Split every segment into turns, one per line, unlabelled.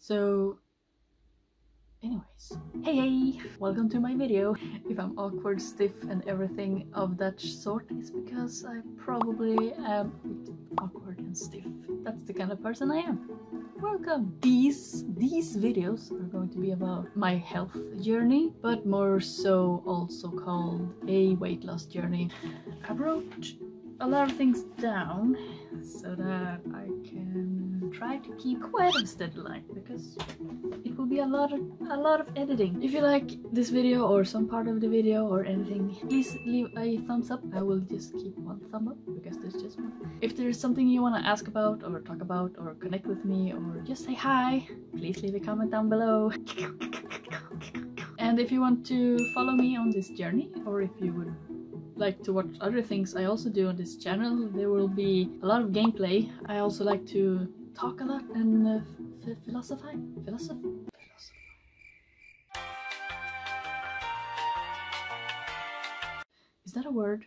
So anyways, hey, welcome to my video. If I'm awkward, stiff and everything of that sort, it's because I probably am a bit awkward and stiff. That's the kind of person I am. Welcome! These videos are going to be about my health journey, but more so also called a weight loss journey. I wrote a lot of things down so that I can try to keep quite a steady line, because it will be a lot of editing. If you like this video or some part of the video or anything, please leave a thumbs up. I will just keep one thumb up because there's just one. If there's something you want to ask about or talk about or connect with me or just say hi, please leave a comment down below. And if you want to follow me on this journey, or if you would like to watch other things I also do on this channel, there will be a lot of gameplay. I also like to talk a lot and philosophize. Is that a word?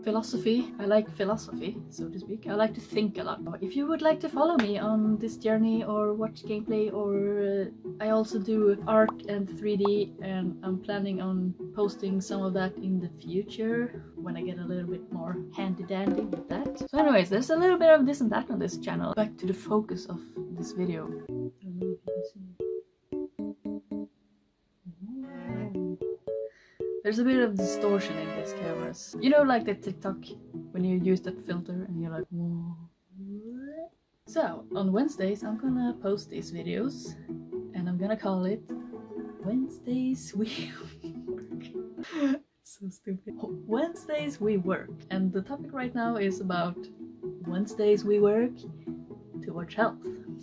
Philosophy. I like philosophy, so to speak. I like to think a lot. If you would like to follow me on this journey or watch gameplay, or I also do art and 3D, and I'm planning on posting some of that in the future when I get a little bit more handy-dandy with that. So anyways, there's a little bit of this and that on this channel. Back to the focus of this video. I don't know if you can see. There's a bit of distortion in these cameras. You know, like the TikTok, when you use that filter and you're like, whoa. So, on Wednesdays I'm gonna post these videos, and I'm gonna call it Wednesdays We Work. So stupid. Wednesdays We Work. And the topic right now is about Wednesdays we work towards health.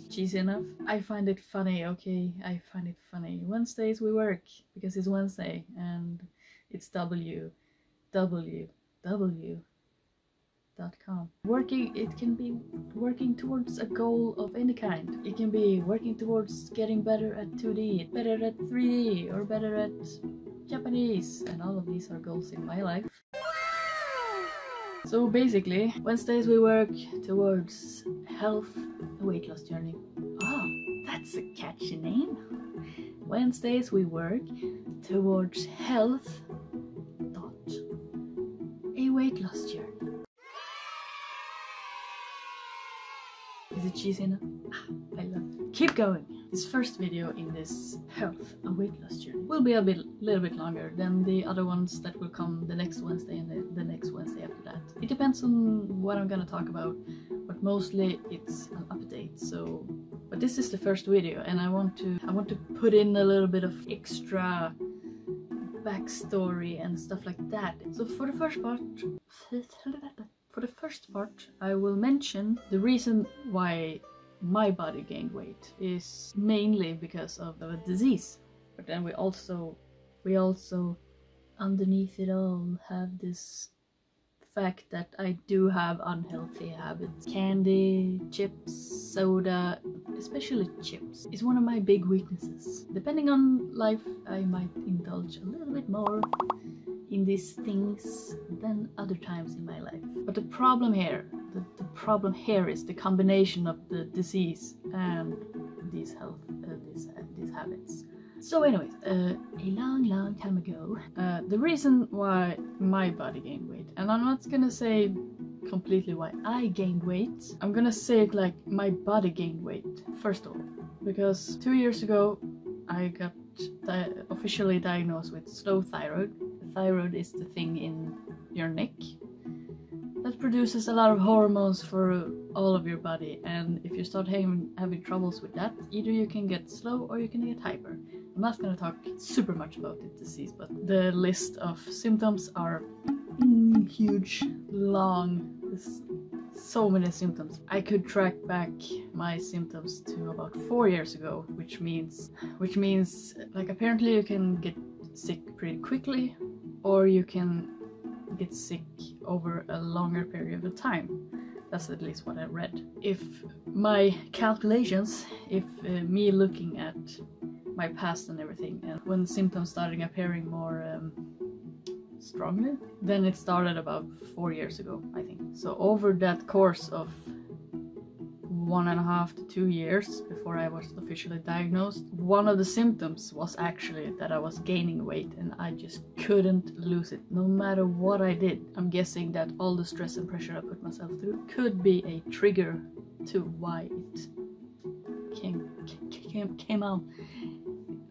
Cheesy enough? I find it funny, okay? I find it funny. Wednesdays we work because it's Wednesday and it's www.com. Working, it can be working towards a goal of any kind. It can be working towards getting better at 2D, better at 3D, or better at Japanese. And all of these are goals in my life. So basically, Wednesdays we work towards health, a weight loss journey. Ah, that's a catchy name. Wednesdays we work towards health, a weight loss journey. Is it cheesy enough? Ah, I love it. Keep going. This first video in this health, a weight loss journey will be a little bit longer than the other ones that will come the next Wednesday and the next Wednesday after that. It depends on what I'm gonna talk about, but mostly it's an update. So, but this is the first video, and I want to put in a little bit of extra backstory and stuff like that. So for the first part, I will mention the reason why my body gained weight is mainly because of a disease. But then we also underneath it all have this fact that I do have unhealthy habits. Candy, chips, soda, especially chips, is one of my big weaknesses. Depending on life, I might indulge a little bit more in these things than other times in my life. But the problem here is the combination of the disease and these habits. So anyways, a long time ago, the reason why my body gained weight, and I'm not gonna say completely why I gained weight, I'm gonna say it like my body gained weight, first of all, because 2 years ago I got officially diagnosed with slow thyroid. The thyroid is the thing in your neck that produces a lot of hormones for all of your body, and if you start having troubles with that, either you can get slow or you can get hyper. I'm not gonna talk super much about this disease, but the list of symptoms are huge, long. There's so many symptoms. I could track back my symptoms to about 4 years ago, which means like apparently you can get sick pretty quickly, or you can get sick over a longer period of time. That's at least what I read. If my calculations, me looking at my past and everything, and when symptoms started appearing more strongly, then it started about 4 years ago, I think. So over that course of 1.5 to 2 years before I was officially diagnosed. One of the symptoms was actually that I was gaining weight and I just couldn't lose it no matter what I did. I'm guessing that all the stress and pressure I put myself through could be a trigger to why it came out,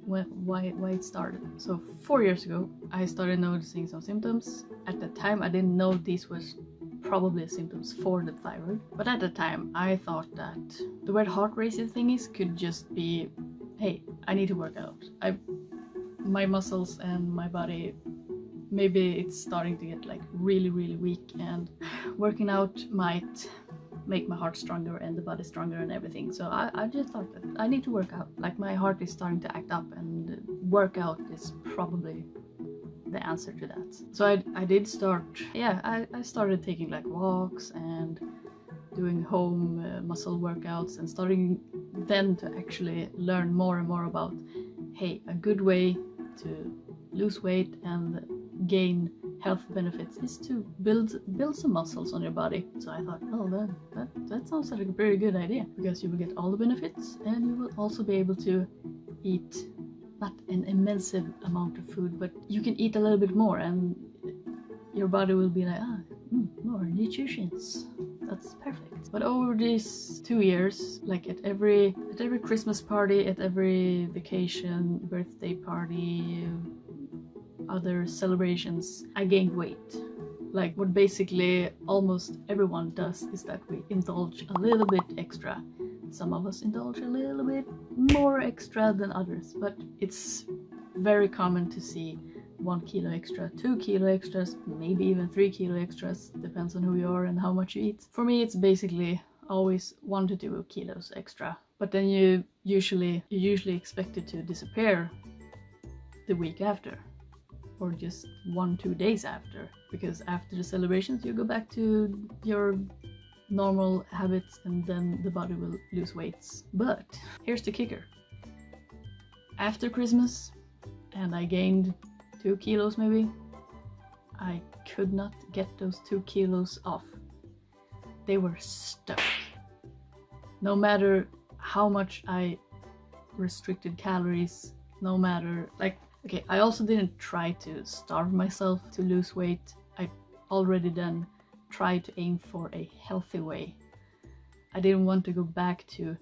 why it started. So 4 years ago I started noticing some symptoms. At the time I didn't know these was probably symptoms for the thyroid, but at the time I thought that the weird heart racing thingies could just be, hey, I need to work out. My muscles and my body, maybe it's starting to get like really weak, and working out might make my heart stronger and the body stronger and everything. So I just thought that I need to work out. Like my heart is starting to act up and workout is probably the answer to that. So I did start, I started taking like walks and doing home muscle workouts, and starting then to actually learn more and more about, hey, a good way to lose weight and gain health benefits is to build some muscles on your body. So I thought, oh, that sounds like a very good idea, because you will get all the benefits and you will also be able to eat not an immense amount of food, but you can eat a little bit more and your body will be like, more nutrients. That's perfect. But over these 2 years, like at every Christmas party, at every vacation, birthday party, other celebrations, I gained weight. Like what basically almost everyone does is that we indulge a little bit extra. Some of us indulge a little bit more extra than others, but it's very common to see 1 kilo extra, 2 kilo extras, maybe even 3 kilo extras, depends on who you are and how much you eat. For me, it's basically always 1 to 2 kilos extra, but then you usually expect it to disappear the week after, or just 1-2 days after, because after the celebrations you go back to your normal habits and then the body will lose weights. But here's the kicker. After Christmas, and I gained 2 kilos maybe, I could not get those 2 kilos off. They were stuck. No matter how much I restricted calories, no matter, like, okay, I also didn't try to starve myself to lose weight. I already then tried to aim for a healthy way. I didn't want to go back to,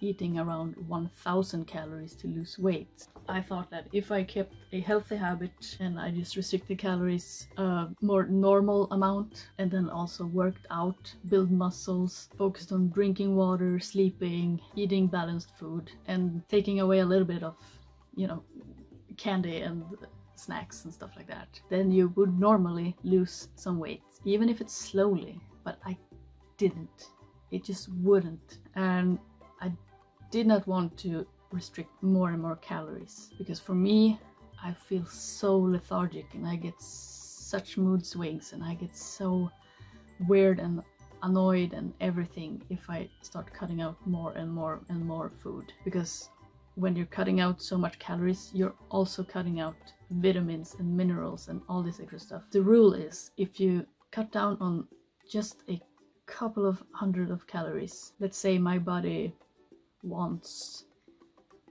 eating around 1,000 calories to lose weight. I thought that if I kept a healthy habit and I just restricted calories a more normal amount, and then also worked out, build muscles, focused on drinking water, sleeping, eating balanced food, and taking away a little bit of, candy and snacks and stuff like that, then you would normally lose some weight, even if it's slowly. But I didn't. It just wouldn't. And I did not want to restrict more and more calories, because for me, I feel so lethargic and I get such mood swings and I get so weird and annoyed and everything if I start cutting out more and more food. Because when you're cutting out so much calories, you're also cutting out vitamins and minerals and all this extra stuff. The rule is, if you cut down on just a couple of hundred of calories, let's say my body wants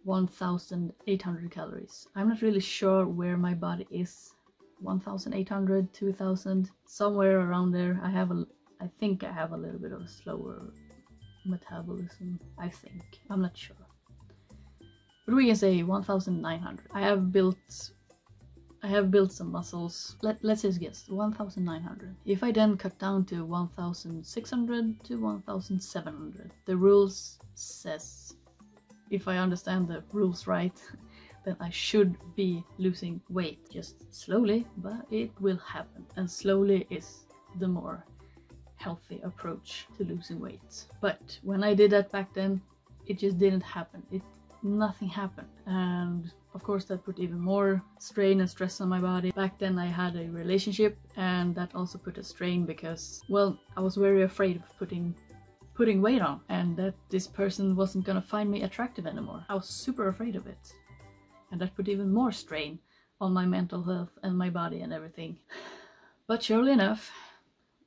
1,800 calories. I'm not really sure where my body is. 1,800, 2,000, somewhere around there. I think I have a little bit of a slower metabolism. I'm not sure. But we can say 1,900. I have built some muscles. Let's just guess, 1,900. If I then cut down to 1,600 to 1,700, the rules says, if I understand the rules right, then I should be losing weight. Just slowly, but it will happen. And slowly is the more healthy approach to losing weight. But when I did that back then, it just didn't happen. Nothing happened, and of course that put even more strain and stress on my body. Back then I had a relationship, and that also put a strain, because, well, I was very afraid of putting weight on, and that this person wasn't gonna find me attractive anymore. I was super afraid of it, and that put even more strain on my mental health and my body and everything. But surely enough,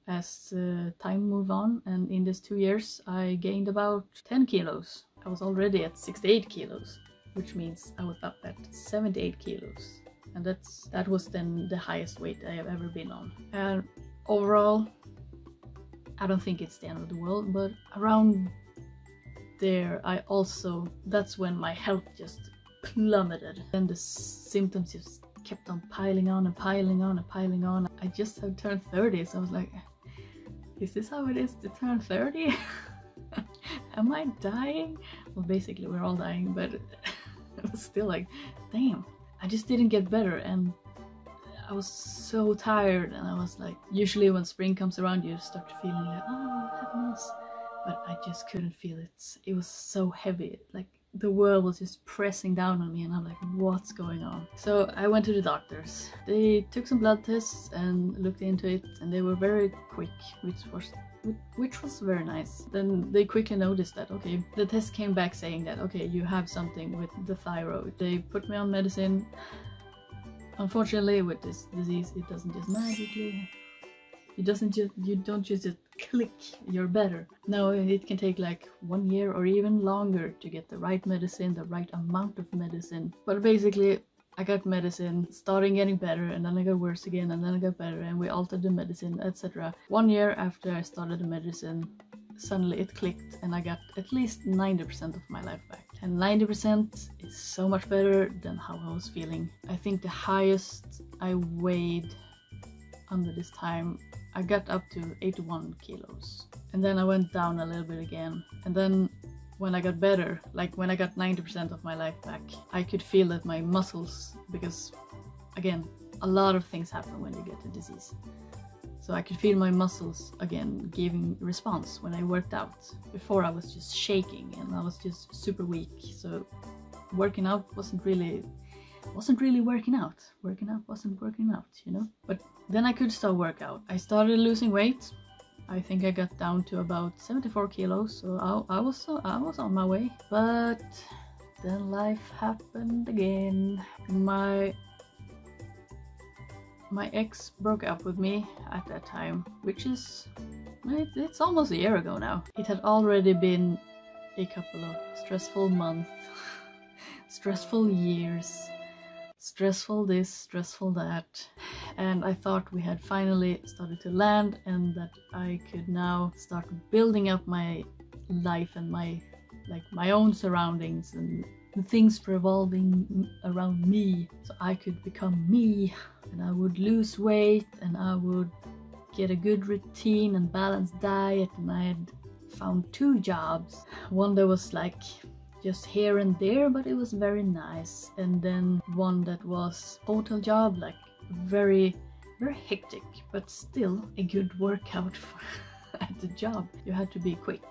as time moved on, and in these 2 years I gained about 10 kilos. I was already at 68 kilos, which means I was up at 78 kilos. And that was then the highest weight I have ever been on. And overall, I don't think it's the end of the world, but around there that's when my health just plummeted. And the symptoms just kept on piling on and piling on and piling on. I just had turned 30, so I was like, is this how it is to turn 30? Am I dying? Well, basically we're all dying, but it was still like, damn, I just didn't get better, and I was so tired, and I was like, usually when spring comes around you start feeling like, oh, happiness, but I just couldn't feel it. It was so heavy, like the world was just pressing down on me, and I'm like, what's going on? So I went to the doctors. They took some blood tests and looked into it, and they were very quick, which was very nice. Then they quickly noticed that, okay, the test came back saying that, okay, you have something with the thyroid. They put me on medicine. Unfortunately, with this disease, it doesn't just magically, you don't just click, you're better. No, it can take like 1 year or even longer to get the right medicine, the right amount of medicine. But basically, I got medicine, starting getting better, and then I got worse again, and then I got better, and we altered the medicine, etc. 1 year after I started the medicine, suddenly it clicked, and I got at least 90% of my life back. And 90% is so much better than how I was feeling. I think the highest I weighed under this time, I got up to 81 kilos. And then I went down a little bit again. And then when I got better, like when I got 90% of my life back, I could feel that my muscles, because again, a lot of things happen when you get the disease. So I could feel my muscles again giving response when I worked out. Before I was just shaking and I was just super weak. So working out wasn't really working out. Working out wasn't working out, you know? But then I could start workout. I started losing weight. I think I got down to about 74 kilos, so I was on my way. But then life happened again. My ex broke up with me at that time, which is, it's almost a year ago now. It had already been a couple of stressful months, stressful years, stressful this, stressful that, and I thought we had finally started to land and that I could now start building up my life and my own surroundings and the things revolving around me, so I could become me, and I would lose weight, and I would get a good routine and balanced diet, and I had found 2 jobs. One that was like just here and there, but it was very nice, and then one that was hotel job, like very, very hectic, but still a good workout at the job. You had to be quick.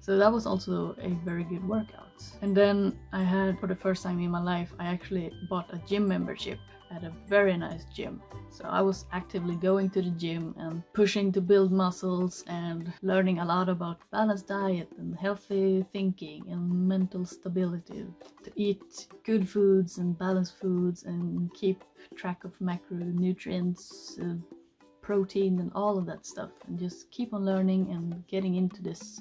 So that was also a very good workout. And then I had, for the first time in my life, I actually bought a gym membership at a very nice gym. So I was actively going to the gym and pushing to build muscles and learning a lot about balanced diet and healthy thinking and mental stability. To eat good foods and balanced foods and keep track of macronutrients, protein and all of that stuff. And just keep on learning and getting into this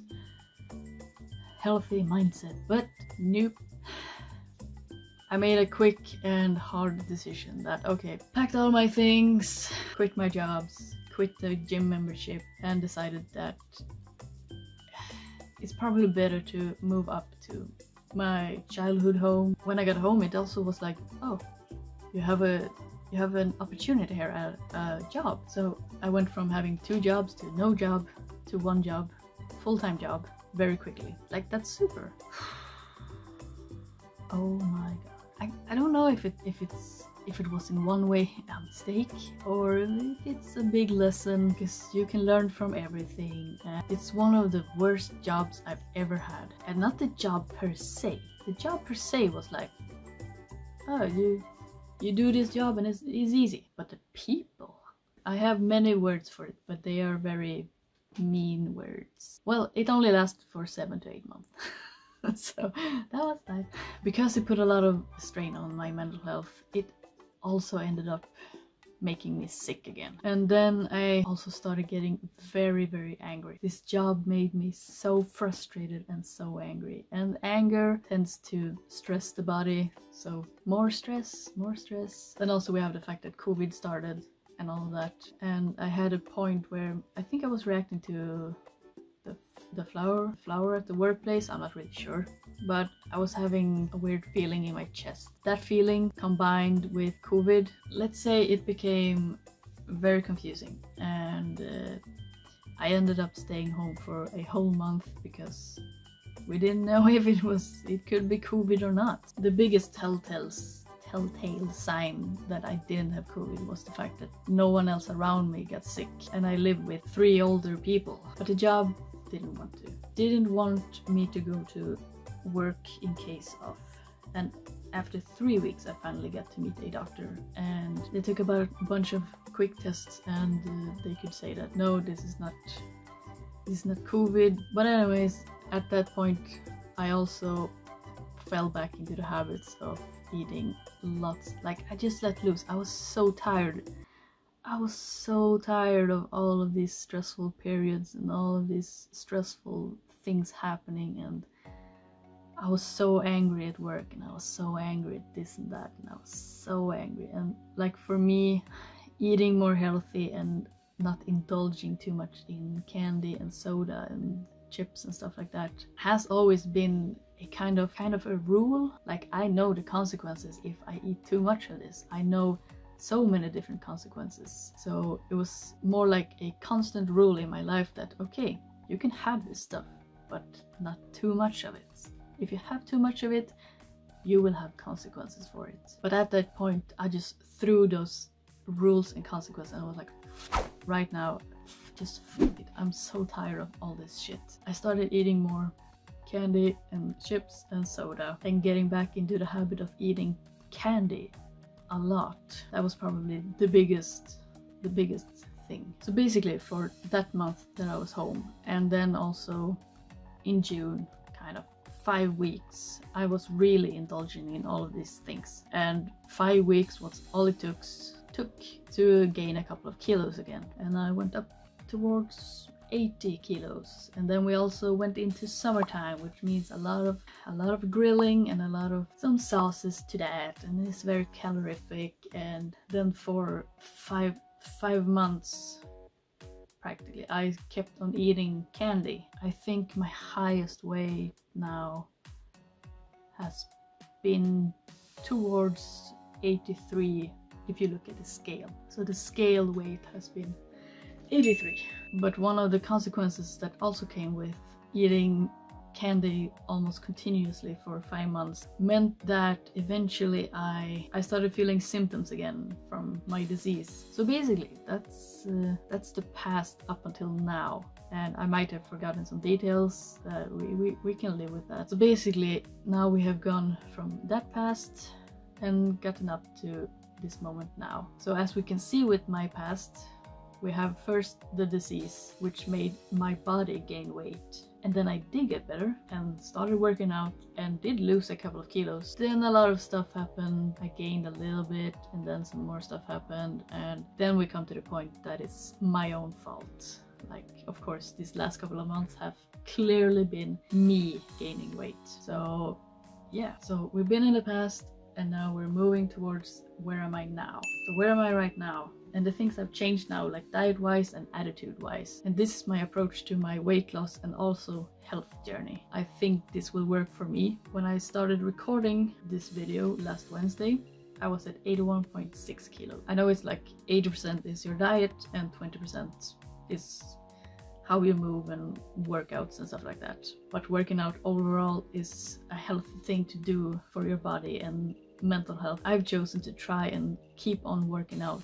healthy mindset. But nope. I made a quick and hard decision that, okay, packed all my things, quit my jobs, quit the gym membership, and decided that it's probably better to move up to my childhood home. When I got home, it also was like, oh, you have an opportunity here at a job. So I went from having 2 jobs to no job to 1 job, full-time job, very quickly. Like, that's super. Oh my god. I don't know if it was in one way a mistake or if it's a big lesson, because you can learn from everything. And it's one of the worst jobs I've ever had. And not the job per se. The job per se was like, oh, you do this job and it's easy. But the people, I have many words for it, but they are very mean words. Well, it only lasted for 7 to 8 months. So that was nice. Because it put a lot of strain on my mental health, it also ended up making me sick again. And then I also started getting very, very angry. This job made me so frustrated and so angry. And anger tends to stress the body. So more stress, more stress. Then also we have the fact that COVID started and all of that. And I had a point where I think I was reacting to the flour at the workplace. I'm not really sure, but I was having a weird feeling in my chest. That feeling combined with COVID, let's say it became very confusing, and I ended up staying home for a whole month because we didn't know if it could be COVID or not. The biggest telltale sign that I didn't have COVID was the fact that no one else around me got sick, and I live with 3 older people. But the job didn't want me to go to work in case of. And after 3 weeks I finally got to meet a doctor, and they took about a bunch of quick tests, and they could say that no, this is not COVID. But anyways, at that point I also fell back into the habits of eating lots. Like, I just let loose. I was so tired. I was so tired of all of these stressful periods and all of these stressful things happening, and I was so angry at work, and I was so angry at this and that, and I was so angry. And like, for me, eating more healthy and not indulging too much in candy and soda and chips and stuff like that has always been a kind of a rule. Like, I know the consequences if I eat too much of this. I know so many different consequences. So it was more like a constant rule in my life that, okay, you can have this stuff, but not too much of it. If you have too much of it, you will have consequences for it. But at that point, I just threw those rules and consequences, and I was like, right now, just fuck it. I'm so tired of all this shit. I started eating more candy and chips and soda, and getting back into the habit of eating candy a lot. That was probably the biggest thing. So basically, for that month that I was home, and then also in June, kind of 5 weeks, I was really indulging in all of these things. And 5 weeks was all it took to gain a couple of kilos again. And I went up towards 80 kilos. And then we also went into summertime, which means a lot of grilling and a lot of some sauces to that, and it's very calorific. And then for five months practically I kept on eating candy. I think my highest weight now has been towards 83 if you look at the scale. So the scale weight has been 83. But one of the consequences that also came with eating candy almost continuously for 5 months meant that eventually I started feeling symptoms again from my disease. So basically that's the past up until now, and I might have forgotten some details. We can live with that. So basically now we have gone from that past and gotten up to this moment now. So as we can see with my past, we have first the disease, which made my body gain weight. And then I did get better and started working out and did lose a couple of kilos. Then a lot of stuff happened. I gained a little bit, and then some more stuff happened. And then we come to the point that it's my own fault. Like, of course, these last couple of months have clearly been me gaining weight. So yeah, so we've been in the past, and now we're moving towards where am I now? So where am I right now? And the things have changed now, like diet-wise and attitude-wise. And this is my approach to my weight loss and also health journey. I think this will work for me. When I started recording this video last Wednesday, I was at 81.6 kilos. I know it's like 80% is your diet and 20% is how you move and workouts and stuff like that. But working out overall is a healthy thing to do for your body and mental health. I've chosen to try and keep on working out,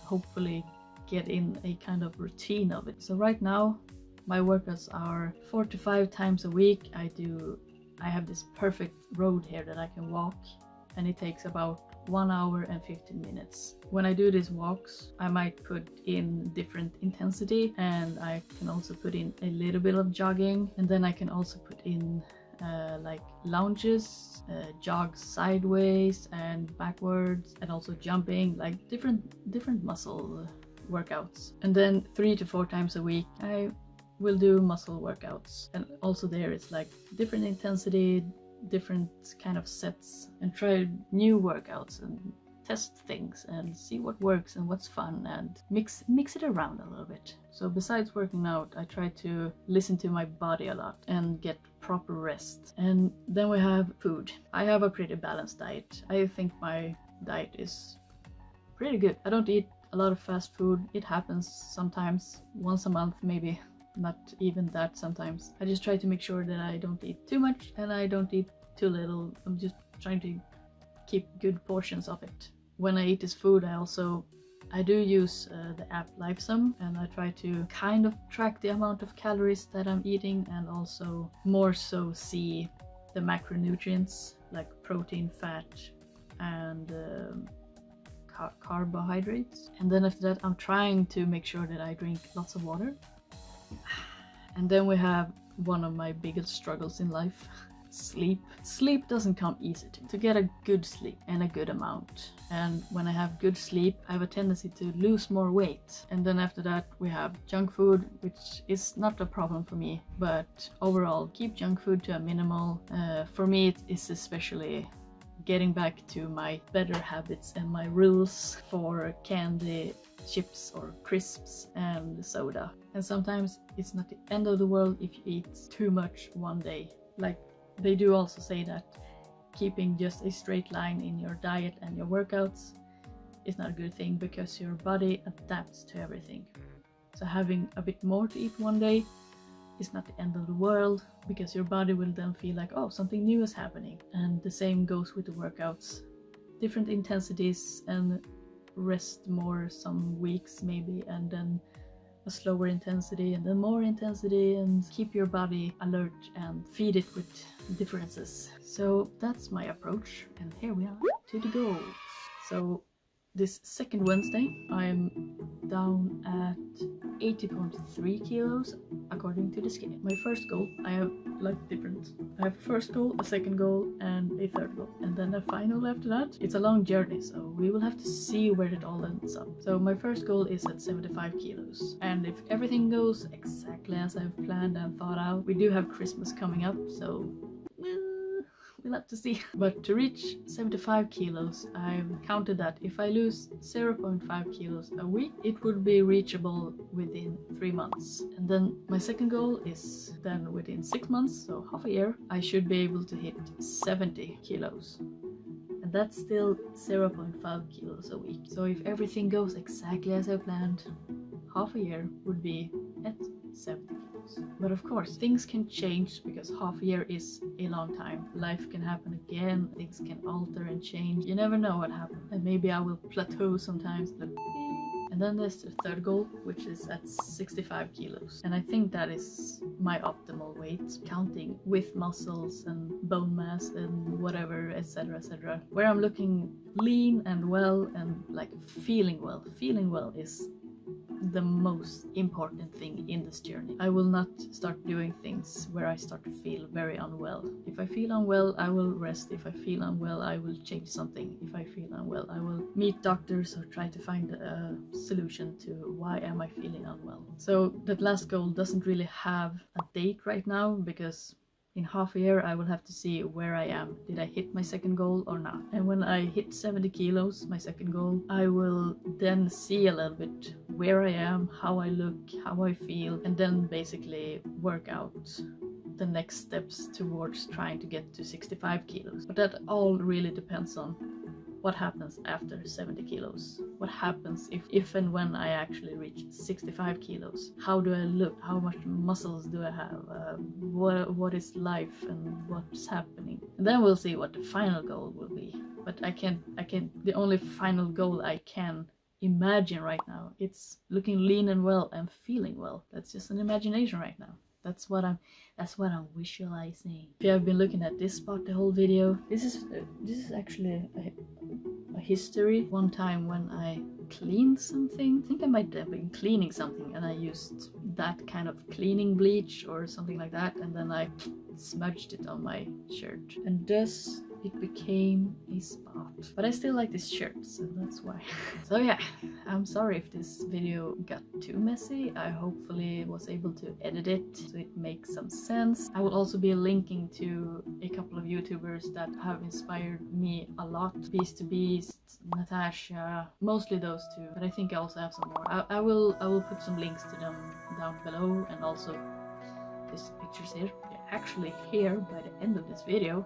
hopefully get in a kind of routine of it. So right now my workouts are 4 to 5 times a week. I have this perfect road here that I can walk, and it takes about 1 hour and 15 minutes. When I do these walks, I might put in different intensity, and I can also put in a little bit of jogging, and then I can also put in like lunges, jogs sideways and backwards, and also jumping, like different muscle workouts. And then 3 to 4 times a week I will do muscle workouts, and also there it's like different intensity, different kind of sets, and try new workouts and test things and see what works and what's fun, and mix it around a little bit. So besides working out, I try to listen to my body a lot and get proper rest. And then we have food. I have a pretty balanced diet. I think my diet is pretty good. I don't eat a lot of fast food. It happens sometimes, once a month maybe, not even that sometimes. I just try to make sure that I don't eat too much and I don't eat too little. I'm just trying to keep good portions of it. When I eat this food, I do use the app Lifesum, and I try to kind of track the amount of calories that I'm eating, and also more so see the macronutrients like protein, fat, and carbohydrates. And then after that, I'm trying to make sure that I drink lots of water. And then we have one of my biggest struggles in life. Sleep. Sleep doesn't come easy to get a good sleep and a good amount. And when I have good sleep, I have a tendency to lose more weight. And then after that we have junk food, which is not a problem for me, but overall keep junk food to a minimal. For me it is especially getting back to my better habits and my rules for candy, chips or crisps and soda. And sometimes it's not the end of the world if you eat too much one day. Like, they do also say that keeping just a straight line in your diet and your workouts is not a good thing, because your body adapts to everything. So having a bit more to eat one day is not the end of the world, because your body will then feel like, oh, something new is happening. And the same goes with the workouts. Different intensities, and rest more some weeks maybe, and then a slower intensity, and then more intensity, and keep your body alert and feed it with differences. So that's my approach, and here we are to the goals. So this second Wednesday I'm down at 80.3 kilos according to the scale. My first goal, I have I have a first goal, a second goal, and a third goal, and then a final after that. It's a long journey, so we will have to see where it all ends up. So my first goal is at 75 kilos, and if everything goes exactly as I've planned and thought out, we do have Christmas coming up, so we'll have to see. But to reach 75 kilos, I've counted that if I lose 0.5 kilos a week, it would be reachable within 3 months. And then my second goal is then within 6 months, so half a year, I should be able to hit 70 kilos. And that's still 0.5 kilos a week. So if everything goes exactly as I planned, half a year would be at 70 kilos. But of course, things can change, because half a year is a long time. Life can happen again, things can alter and change. You never know what happens. And maybe I will plateau sometimes. And then there's the third goal, which is at 65 kilos. And I think that is my optimal weight, counting with muscles and bone mass and whatever, etc, etc. Where I'm looking lean and well and like feeling well. Feeling well is the most important thing in this journey. I will not start doing things where I start to feel very unwell. If I feel unwell, I will rest. If I feel unwell, I will change something. If I feel unwell, I will meet doctors or try to find a solution to why am I feeling unwell. So that last goal doesn't really have a date right now, because in half a year I will have to see where I am. Did I hit my second goal or not? And when I hit 70 kilos, my second goal, I will then see a little bit where I am, how I look, how I feel, and then basically work out the next steps towards trying to get to 65 kilos. But that all really depends on what happens after 70 kilos. What happens if and when I actually reach 65 kilos? How do I look? How much muscles do I have? What is life and what's happening? And then we'll see what the final goal will be. But the only final goal I can imagine right now, it's looking lean and well and feeling well. That's just an imagination right now. That's what I'm visualizing. If you have been looking at this spot the whole video, this is actually a history. One time when I cleaned something, I think I might have been cleaning something, and I used that kind of cleaning bleach or something like that, and then I smudged it on my shirt, and thus it became a spot. But I still like this shirt, so that's why. So yeah, I'm sorry if this video got too messy. I hopefully was able to edit it so it makes some sense. I will also be linking to a couple of YouTubers that have inspired me a lot. WednesdaysWeWork, Natasha, mostly those two, but I think I also have some more. I will put some links to them down below, and also these pictures here. They're actually here by the end of this video.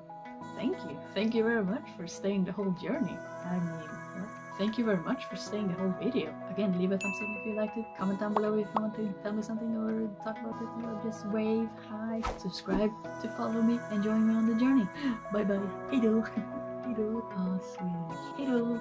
Thank you very much for staying the whole journey. I mean, what? Thank you very much for staying the whole video. Again, leave a thumbs up if you liked it, comment down below if you want to tell me something or talk about it, or just wave hi, subscribe to follow me and join me on the journey. Bye bye. Hey do. Hey do. Oh sweet. Hey do.